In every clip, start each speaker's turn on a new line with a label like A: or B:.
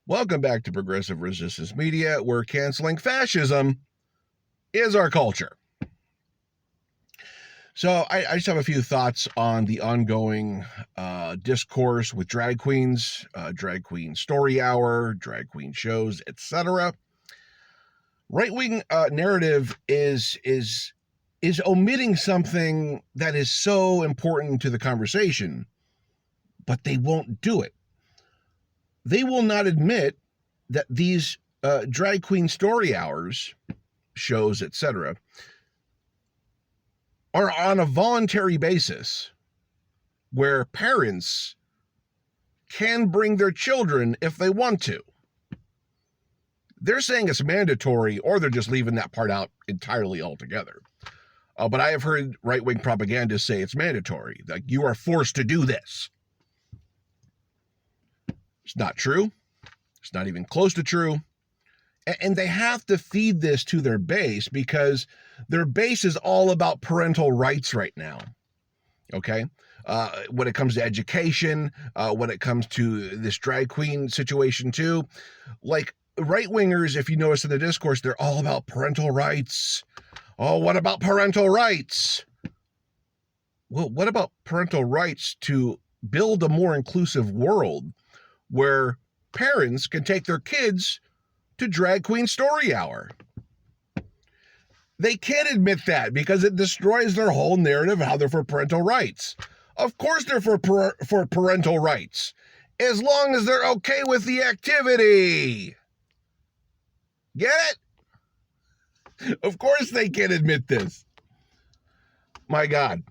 A: Welcome back to Progressive Resistance Media, where canceling fascism is our culture. So I just have a few thoughts on the ongoing discourse with drag queens, drag queen story hour, drag queen shows, etc. Right-wing narrative is omitting something that is so important to the conversation, but they won't do it. They will not admit that these drag queen story hours, shows, etc., are on a voluntary basis where parents can bring their children if they want to. They're saying it's mandatory, or they're just leaving that part out entirely altogether. But I have heard right-wing propagandists say it's mandatory, like you are forced to do this. It's not true. It's not even close to true. And they have to feed this to their base because their base is all about parental rights right now. Okay? When it comes to education, when it comes to this drag queen situation too, like right-wingers, if you notice in the discourse, they're all about parental rights. Oh, what about parental rights? Well, what about parental rights to build a more inclusive world where parents can take their kids to drag queen story hour? They can't admit that because it destroys their whole narrative of how they're for parental rights. Of course they're for parental rights, as long as they're okay with the activity. Get it? Of course they can't admit this. My God.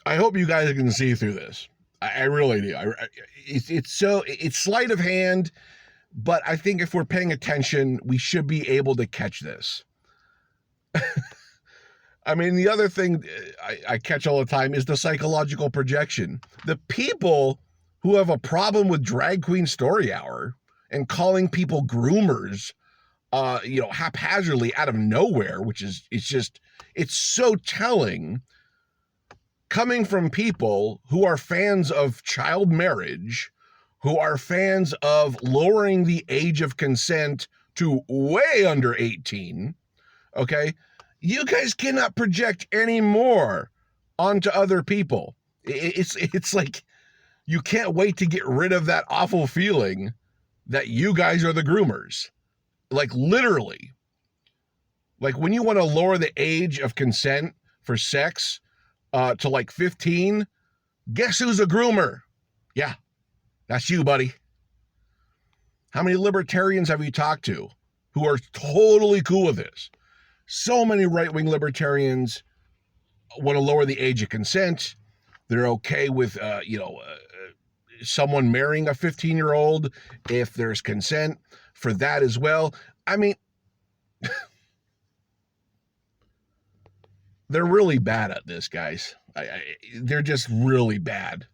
A: I hope you guys can see through this. I really do. It's sleight of hand, but I think if we're paying attention, we should be able to catch this. I mean, the other thing I catch all the time is the psychological projection. The people who have a problem with drag queen story hour and calling people groomers, haphazardly out of nowhere, which is, it's so telling, coming from people who are fans of child marriage, who are fans of lowering the age of consent to way under 18, okay? You guys cannot project any more onto other people. It's like you can't wait to get rid of that awful feeling that you guys are the groomers. Like literally. Like when you want to lower the age of consent for sex to like 15, guess who's a groomer? Yeah, that's you, buddy. How many libertarians have you talked to who are totally cool with this? So many right-wing libertarians want to lower the age of consent. They're okay with, someone marrying a 15-year-old if there's consent for that as well. I mean, they're really bad at this, guys. They're just really bad.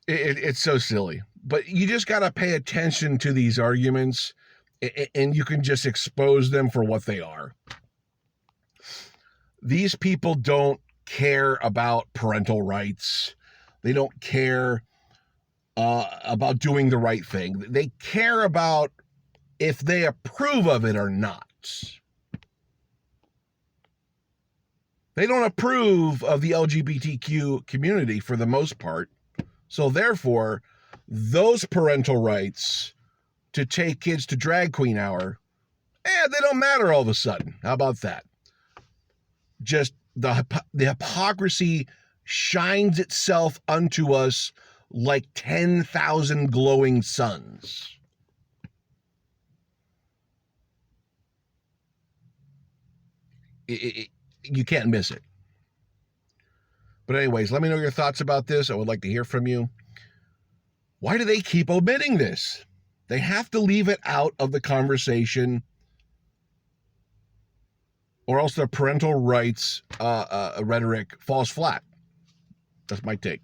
A: It's so silly. But you just got to pay attention to these arguments, and you can just expose them for what they are. These people don't care about parental rights. They don't care about doing the right thing. They care about if they approve of it or not. They don't approve of the LGBTQ community for the most part. So therefore, those parental rights to take kids to drag queen hour, they don't matter all of a sudden. How about that? Just the hypocrisy shines itself unto us like 10,000 glowing suns. You can't miss it. But anyways, let me know your thoughts about this. I would like to hear from you. Why do they keep omitting this? They have to leave it out of the conversation, or else their parental rights rhetoric falls flat. That's my take.